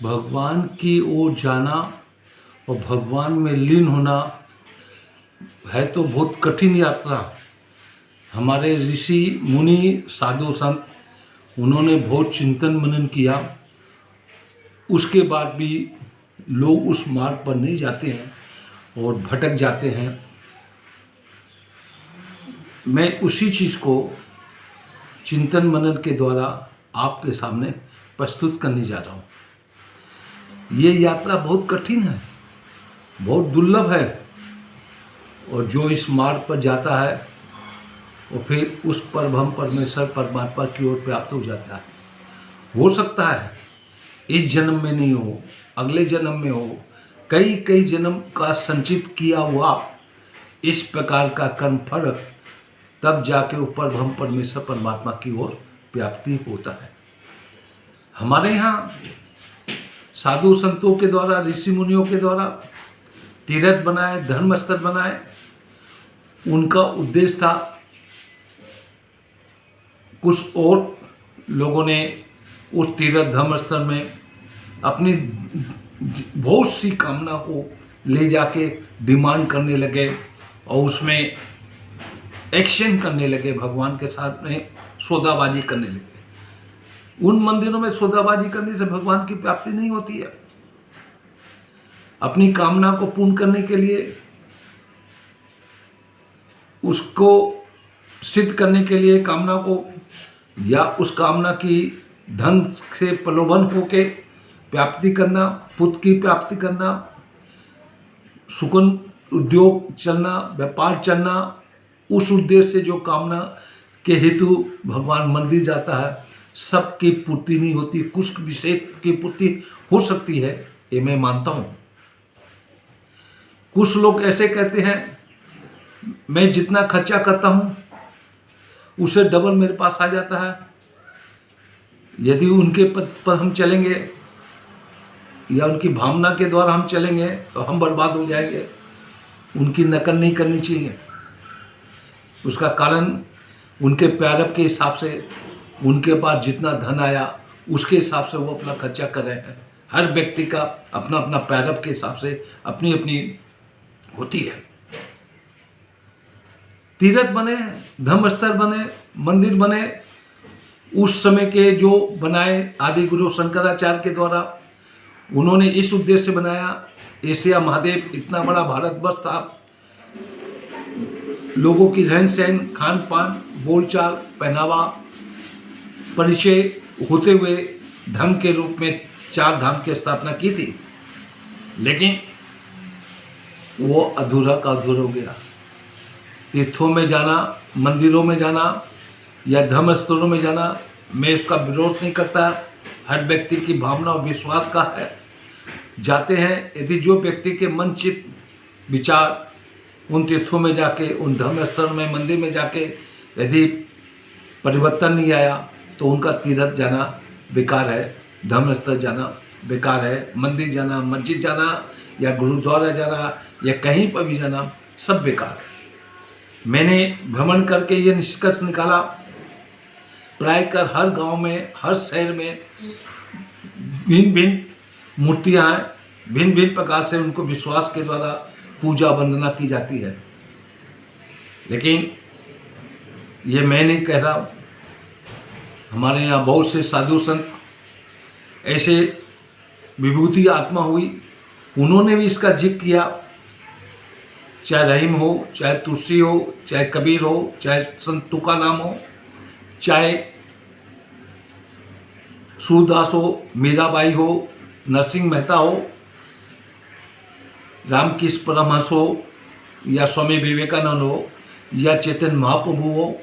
भगवान की ओर जाना और भगवान में लीन होना है तो बहुत कठिन यात्रा। हमारे ऋषि मुनि साधु संत उन्होंने बहुत चिंतन मनन किया, उसके बाद भी लोग उस मार्ग पर नहीं जाते हैं और भटक जाते हैं। मैं उसी चीज़ को चिंतन मनन के द्वारा आपके सामने प्रस्तुत करने जा रहा हूँ। ये यात्रा बहुत कठिन है, बहुत दुर्लभ है, और जो इस मार्ग पर जाता है वो फिर उस परम परमेश्वर परमात्मा की ओर प्राप्त हो जाता है। हो सकता है इस जन्म में नहीं हो, अगले जन्म में हो, कई कई जन्म का संचित किया हुआ इस प्रकार का कर्म फल तब जाके ऊपर परम परमेश्वर परमात्मा की ओर प्राप्ति होता है। हमारे यहाँ साधु संतों के द्वारा, ऋषि मुनियों के द्वारा तीर्थ बनाए, धर्म स्थल बनाए। उनका उद्देश्य था, कुछ और लोगों ने उस तीर्थ धर्म स्थल में अपनी बहुत सी कामना को ले जाके डिमांड करने लगे और उसमें एक्शन करने लगे, भगवान के साथ में सौदाबाजी करने लगे। उन मंदिरों में सौदाबाजी करने से भगवान की प्राप्ति नहीं होती है। अपनी कामना को पूर्ण करने के लिए, उसको सिद्ध करने के लिए, कामना को या उस कामना की धन से प्रलोभन होके प्राप्ति करना, पुत्र की प्राप्ति करना, सुकून उद्योग चलना, व्यापार चलना, उस उद्देश्य से जो कामना के हेतु भगवान मंदिर जाता है, सबकी पूर्ति नहीं होती। कुछ विशेष की पूर्ति हो सकती है, ये मैं मानता हूँ। कुछ लोग ऐसे कहते हैं, मैं जितना खर्चा करता हूँ उसे डबल मेरे पास आ जाता है। यदि उनके पद पर हम चलेंगे या उनकी भावना के द्वारा हम चलेंगे तो हम बर्बाद हो जाएंगे। उनकी नकल नहीं करनी चाहिए। उसका कारण उनके प्रारब्ध के हिसाब से उनके पास जितना धन आया उसके हिसाब से वो अपना खर्चा कर रहे हैं। हर व्यक्ति का अपना अपना प्रारब्ध के हिसाब से अपनी अपनी होती है। तीर्थ बने, धर्मस्थल बने, मंदिर बने, उस समय के जो बनाए आदि गुरु शंकराचार्य के द्वारा, उन्होंने इस उद्देश्य से बनाया। एशिया महादेव इतना बड़ा भारतवर्ष था, लोगों की रहन सहन, खान पान, बोलचाल, पहनावा, परिचय होते हुए धर्म के रूप में 4 धाम की स्थापना की थी, लेकिन वो अधूरा का अधूरा हो गया। तीर्थों में जाना, मंदिरों में जाना या धर्म स्थलों में जाना, मैं उसका विरोध नहीं करता। हर व्यक्ति की भावना और विश्वास का है, जाते हैं। यदि जो व्यक्ति के मन चित्त विचार उन तीर्थों में जाके, उन धर्म स्थल में, मंदिर में जाके यदि परिवर्तन नहीं आया तो उनका तीर्थ जाना बेकार है, धर्म स्थल जाना बेकार है, मंदिर जाना, मस्जिद जाना या गुरुद्वारा जाना या कहीं पर भी जाना सब बेकार है। मैंने भ्रमण करके ये निष्कर्ष निकाला, प्रायकर हर गांव में, हर शहर में भिन्न भिन्न मूर्तियाँ हैं, भिन्न भिन्न प्रकार से उनको विश्वास के द्वारा पूजा वंदना की जाती है। लेकिन ये मैं नहीं कह रहा, हमारे यहाँ बहुत से साधु संत ऐसे विभूति आत्मा हुई, उन्होंने भी इसका जिक्र किया। चाहे रहीम हो, चाहे तुलसी हो, चाहे कबीर हो, चाहे संत तुकाराम हो, चाहे सूरदास हो, मीराबाई हो, नरसिंह मेहता हो, रामकृष्ण परमहंस हो या स्वामी विवेकानंद हो या चैतन्य महाप्रभु हो,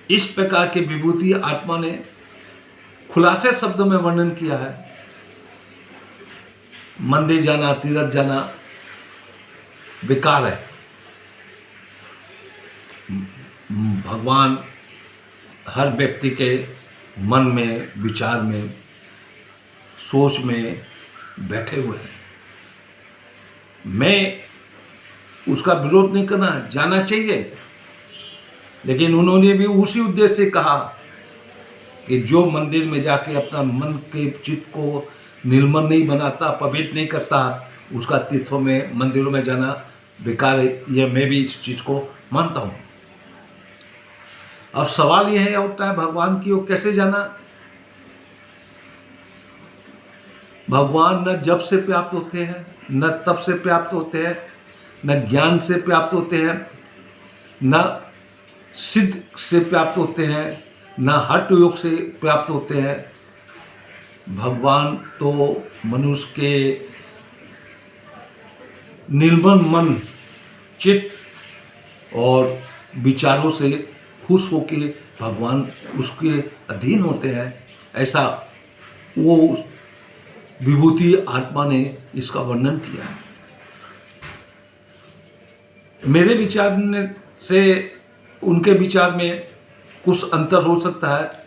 इस प्रकार के विभूति आत्मा ने खुलासे शब्दों में वर्णन किया है। मंदिर जाना, तीर्थ जाना बेकार है। भगवान हर व्यक्ति के मन में, विचार में, सोच में बैठे हुए हैं। मैं उसका विरोध नहीं करना, जाना चाहिए, लेकिन उन्होंने भी उसी उद्देश्य से कहा कि जो मंदिर में जाके अपना मन के चित्त को निर्मल नहीं बनाता, पवित्र नहीं करता, उसका तीर्थों में मंदिरों में जाना बेकार है। यह मैं भी इस चीज़ को मानता हूँ। अब सवाल यह है उठता है, भगवान की ओर कैसे जाना। भगवान न जप से प्राप्त होते हैं, न तप से प्राप्त होते हैं, न ज्ञान से प्राप्त होते हैं, न सिद्ध से प्राप्त होते हैं, न हठ योग से प्राप्त होते हैं। भगवान तो मनुष्य के निर्मल मन, चित्त और विचारों से खुश होके भगवान उसके अधीन होते हैं। ऐसा वो विभूति आत्मा ने इसका वर्णन किया है। मेरे विचार से उनके विचार में कुछ अंतर हो सकता है।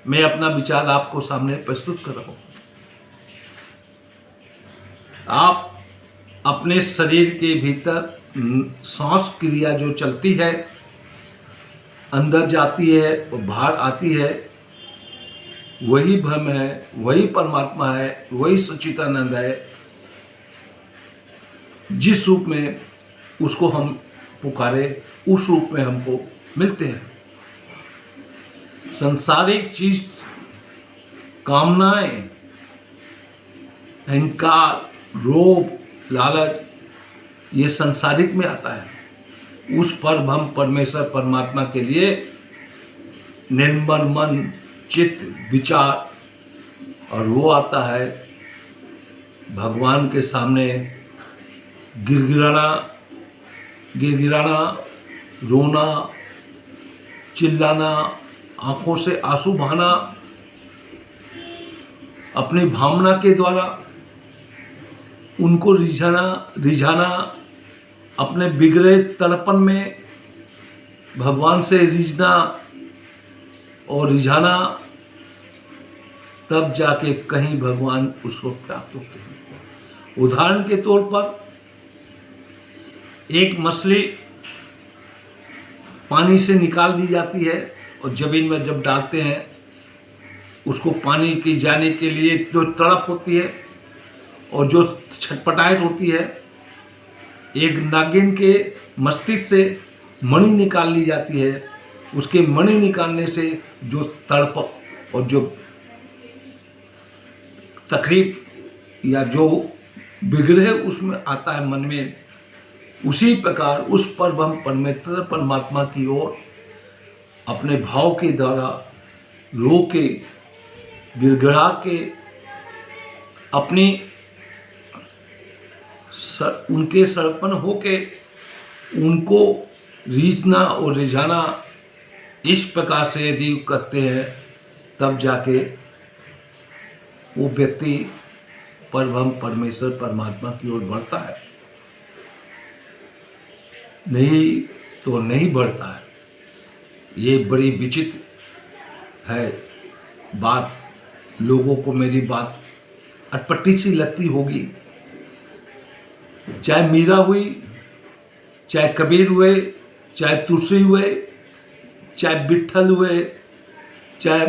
मैं अपना विचार आपको सामने प्रस्तुत कर रहा हूँ। आप अपने शरीर के भीतर सांस क्रिया जो चलती है, अंदर जाती है और बाहर आती है, वही ब्रह्म है, वही परमात्मा है, वही सच्चिदानंद है। जिस रूप में उसको हम पुकारे, उस रूप में हमको मिलते हैं। सांसारिक चीज, कामनाएं, अहंकार, लोभ, लालच, ये संसारिक में आता है। उस पर हम परमेश्वर परमात्मा के लिए निर्मल मन, चित्त, विचार, और वो आता है भगवान के सामने गिड़गिड़ाना, रोना, चिल्लाना, आंखों से आंसू बहाना, अपनी भावना के द्वारा उनको रिझाना, अपने बिगड़े तड़पन में भगवान से रिझना और रिझाना, तब जाके कहीं भगवान उसको प्राप्त होते हैं। उदाहरण के तौर पर एक मछली पानी से निकाल दी जाती है और जमीन में जब डालते हैं, उसको पानी की जाने के लिए जो तड़प होती है और जो छटपटाहट होती है, एक नागिन के मस्तिष्क से मणि निकाल ली जाती है। उसके मणि निकालने से जो तड़प और जो तकलीफ या जो बिगड़े उसमें आता है मन में, उसी प्रकार उस पर हम परमेश्वर परमात्मा की ओर अपने भाव के द्वारा रो के, गिड़गिड़ा के, अपनी उनके समर्पण होके उनको रीझना और रिझाना, इस प्रकार से यदि करते हैं, तब जाके वो व्यक्ति परम परमेश्वर परमात्मा की ओर बढ़ता है। नहीं तो नहीं बढ़ता है। ये बड़ी विचित्र है बात। लोगों को मेरी बात अटपटी सी लगती होगी। चाहे मीरा हुई, चाहे कबीर हुए, चाहे तुलसी हुए, चाहे विट्ठल हुए, चाहे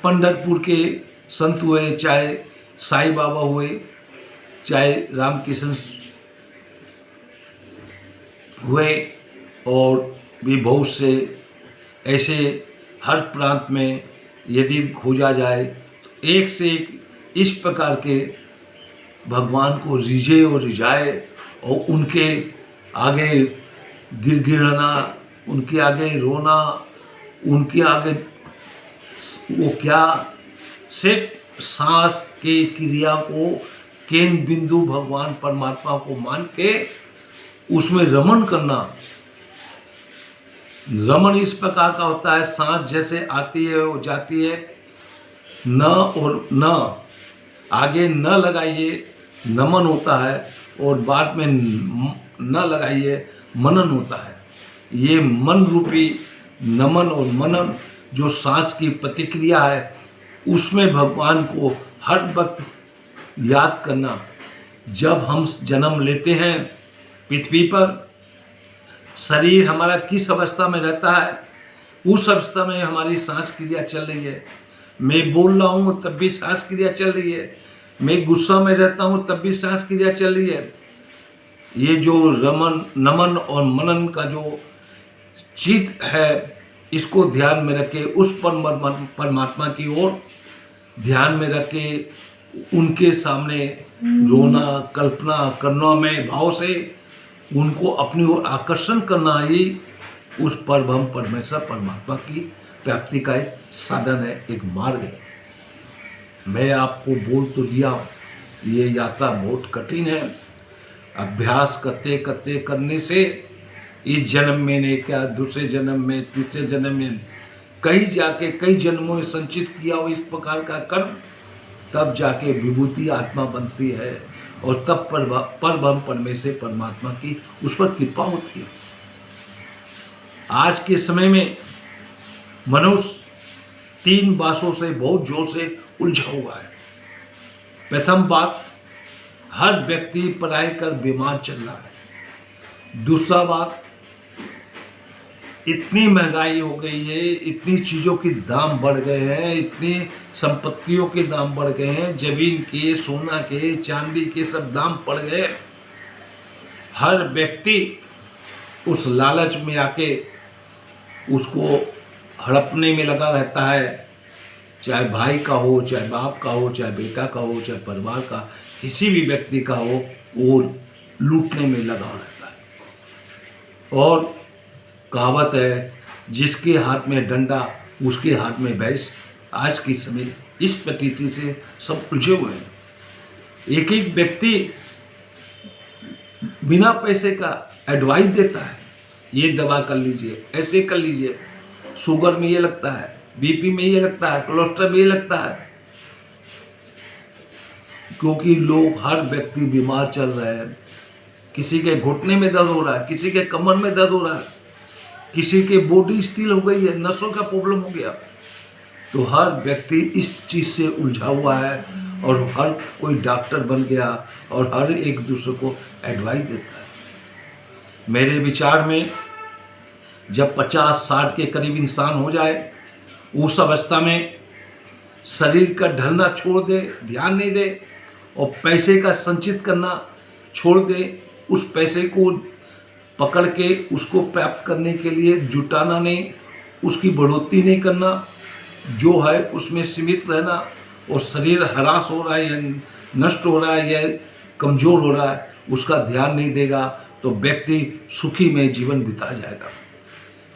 पंढरपुर के संत हुए, चाहे साईं बाबा हुए, चाहे रामकृष्ण हुए, और भी बहुत से ऐसे हर प्रांत में यदि खोजा जाए तो एक से एक इस प्रकार के भगवान को रिझे और रिझाए और उनके आगे गिड़गिड़ाना, उनके आगे रोना, उनके आगे वो क्या सिर्फ सांस की क्रिया को केंद्र बिंदु भगवान परमात्मा को मान के उसमें रमन करना। रमन इस प्रकार का होता है, सांस जैसे आती है वो जाती है, न और न आगे न लगाइए नमन होता है, और बाद में न लगाइए मनन होता है। ये मन रूपी नमन और मनन जो सांस की प्रतिक्रिया है, उसमें भगवान को हर वक्त याद करना। जब हम जन्म लेते हैं पृथ्वी पर, शरीर हमारा किस अवस्था में रहता है, उस अवस्था में हमारी सांस क्रिया चल रही है। मैं बोल रहा हूँ तब भी सांस क्रिया चल रही है। मैं गुस्सा में रहता हूँ तब भी सांस क्रिया चल रही है। ये जो नमन और मनन का जो चित है, इसको ध्यान में रखे, उस परमात्मा की ओर ध्यान में रखे, उनके सामने रोना, कल्पना करना में भाव से उनको अपनी ओर आकर्षण करना ही उस परम परमेश्वर परमात्मा की प्राप्ति का एक साधन है, एक मार्ग है। मैं आपको बोल तो दिया, ये यात्रा बहुत कठिन है। अभ्यास करते करते करने से इस जन्म में नहीं, क्या दूसरे जन्म में, तीसरे जन्म में, कहीं जाके कई जन्मों में संचित किया हो इस प्रकार का कर्म, तब जाके विभूति आत्मा बनती है और तब परम परमेश्वर परमात्मा की उस पर कृपा होती है। आज के समय में मनुष्य 3 बातों से बहुत जोर से उलझा हुआ है। प्रथम बात, हर व्यक्ति पढ़ाई कर बीमार चल रहा है। दूसरा बात, इतनी महंगाई हो गई है, इतनी चीज़ों के दाम बढ़ गए हैं, इतनी संपत्तियों के दाम बढ़ गए हैं, जमीन के, सोना के, चांदी के सब दाम बढ़ गए। हर व्यक्ति उस लालच में आके उसको हड़पने में लगा रहता है, चाहे भाई का हो, चाहे बाप का हो, चाहे बेटा का हो, चाहे परिवार का किसी भी व्यक्ति का हो, वो लूटने में लगा रहता है। और कहावत है, जिसके हाथ में डंडा उसके हाथ में भैंस। आज के समय इस प्रतीति से सब उलझे हुए हैं। एक एक व्यक्ति बिना पैसे का एडवाइस देता है, ये दवा कर लीजिए, ऐसे कर लीजिए, शुगर में ये लगता है, बीपी में ये लगता है, कोलेस्ट्रॉल में ये लगता है, क्योंकि लोग, हर व्यक्ति बीमार चल रहे हैं। किसी के घुटने में दर्द हो रहा है, किसी के कमर में दर्द हो रहा है, किसी के बॉडी स्टील हो गई है, नसों का प्रॉब्लम हो गया। तो हर व्यक्ति इस चीज़ से उलझा हुआ है और हर कोई डॉक्टर बन गया और हर एक दूसरे को एडवाइस देता है। मेरे विचार में जब 50-60 के करीब इंसान हो जाए, उस अवस्था में शरीर का ढलना छोड़ दे, ध्यान नहीं दे और पैसे का संचित करना छोड़ दे, उस पैसे को पकड़ के उसको प्राप्त करने के लिए जुटाना नहीं, उसकी बढ़ोतरी नहीं करना, जो है उसमें सीमित रहना, और शरीर हरास हो रहा है या नष्ट हो रहा है या कमज़ोर हो रहा है, उसका ध्यान नहीं देगा तो व्यक्ति सुखी में जीवन बिता जाएगा।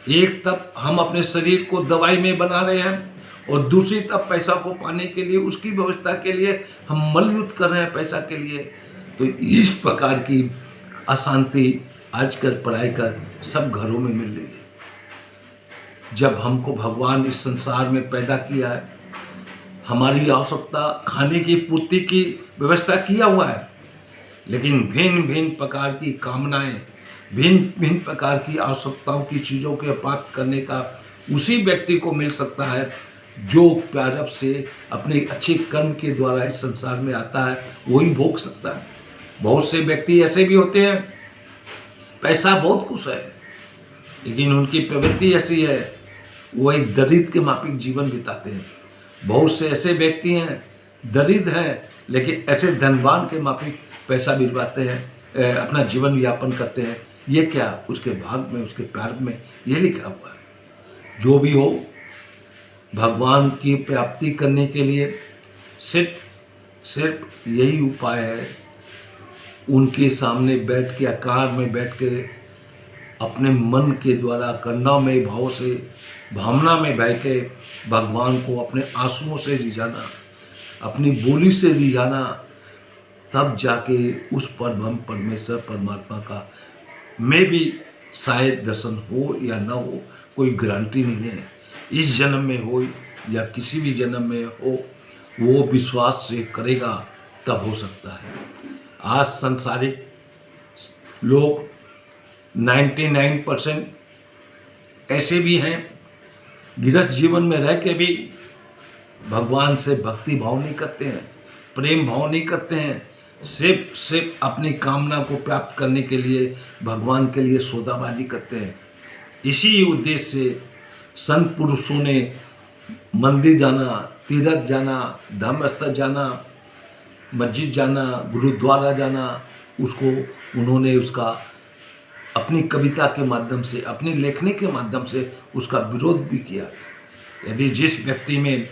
एक तब हम अपने शरीर को दवाई में बना रहे हैं और दूसरी तब पैसा को पाने के लिए, उसकी व्यवस्था के लिए हम मलयुद्ध कर रहे हैं पैसा के लिए। तो इस प्रकार की अशांति आजकल पढ़ाई कर सब घरों में मिल रही है। जब हमको भगवान इस संसार में पैदा किया है, हमारी आवश्यकता खाने की पूर्ति की व्यवस्था किया हुआ है, लेकिन भिन्न भिन्न प्रकार की कामनाएं, भिन्न भिन्न प्रकार की आवश्यकताओं की चीज़ों के प्राप्त करने का उसी व्यक्ति को मिल सकता है जो प्रारब्ध से अपने अच्छे कर्म के द्वारा इस संसार में आता है, वही भोग सकता है। बहुत से व्यक्ति ऐसे भी होते हैं, पैसा बहुत कुछ है, लेकिन उनकी प्रवृत्ति ऐसी है, वो एक दरिद्र के माफिक जीवन बिताते हैं। बहुत से ऐसे व्यक्ति हैं, दरिद्र हैं, लेकिन ऐसे धनवान के माफिक पैसा बिरवाते हैं, अपना जीवन यापन करते हैं। ये क्या, उसके भाग में, उसके प्रारब्ध में ये लिखा हुआ है। जो भी हो, भगवान की प्राप्ति करने के लिए सिर्फ यही उपाय है, उनके सामने बैठ के, आकार में बैठ के, अपने मन के द्वारा करुणामय भाव से, भावना में बह के भगवान को अपने आंसुओं से रिझाना, अपनी बोली से रिझाना, तब जाके उस परम परमेश्वर परमात्मा का में भी शायद दर्शन हो या ना हो, कोई गारंटी नहीं है। इस जन्म में हो या किसी भी जन्म में हो, वो विश्वास से करेगा तब हो सकता है। आज संसारिक लोग 99% ऐसे भी हैं, गृहस्थ जीवन में रह के भी भगवान से भक्ति भाव नहीं करते हैं, प्रेम भाव नहीं करते हैं, सिर्फ अपनी कामना को प्राप्त करने के लिए भगवान के लिए सौदाबाजी करते हैं। इसी उद्देश्य से संत पुरुषों ने मंदिर जाना, तीर्थ जाना, धर्मस्थल जाना, मस्जिद जाना, गुरुद्वारा जाना, उसको उन्होंने उसका अपनी कविता के माध्यम से, अपने लेखनी के माध्यम से उसका विरोध भी किया। यदि जिस व्यक्ति में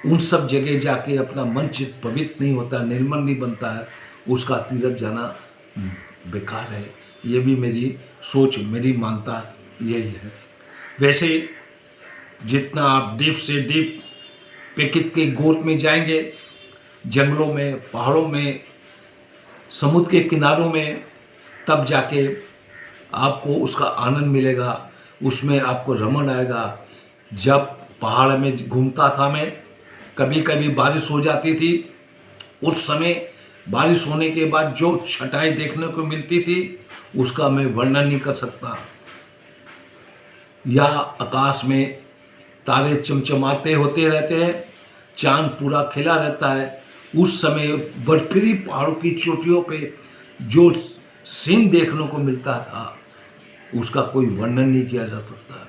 उन सब जगह जाके अपना मन चित्त पवित्र नहीं होता, निर्मल नहीं बनता है, उसका तीर्थ जाना बेकार है। ये भी मेरी सोच, मेरी मानता यही है। वैसे जितना आप डीप से डीप प्रकृति के गोद में जाएंगे, जंगलों में, पहाड़ों में, समुद्र के किनारों में, तब जाके आपको उसका आनंद मिलेगा, उसमें आपको रमण आएगा। जब पहाड़ में घूमता था मैं, कभी कभी बारिश हो जाती थी, उस समय बारिश होने के बाद जो छटाई देखने को मिलती थी उसका मैं वर्णन नहीं कर सकता। या आकाश में तारे चमचमाते होते रहते हैं, चांद पूरा खिला रहता है, उस समय बर्फीली पहाड़ों की चोटियों पे जो सीन देखने को मिलता था उसका कोई वर्णन नहीं किया जा सकता।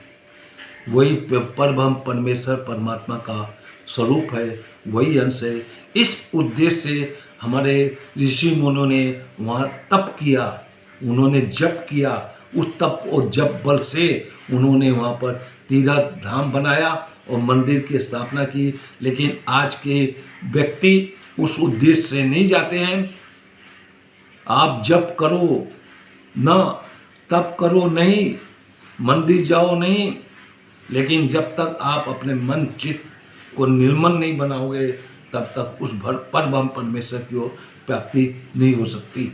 वही परब्रह्म परमेश्वर परमात्मा का स्वरूप है, वही अंश है। इस उद्देश्य से हमारे ऋषि मुनियों ने वहाँ तप किया, उन्होंने जप किया, उस तप और जप बल से उन्होंने वहाँ पर तीर्थ धाम बनाया और मंदिर की स्थापना की। लेकिन आज के व्यक्ति उस उद्देश्य से नहीं जाते हैं। आप जप करो न, तप करो नहीं, मंदिर जाओ नहीं, लेकिन जब तक आप अपने मन चित्त को निर्मल नहीं बनाओगे तब तक उस परब्रह्म परमेश्वर की ओर प्राप्ति नहीं हो सकती।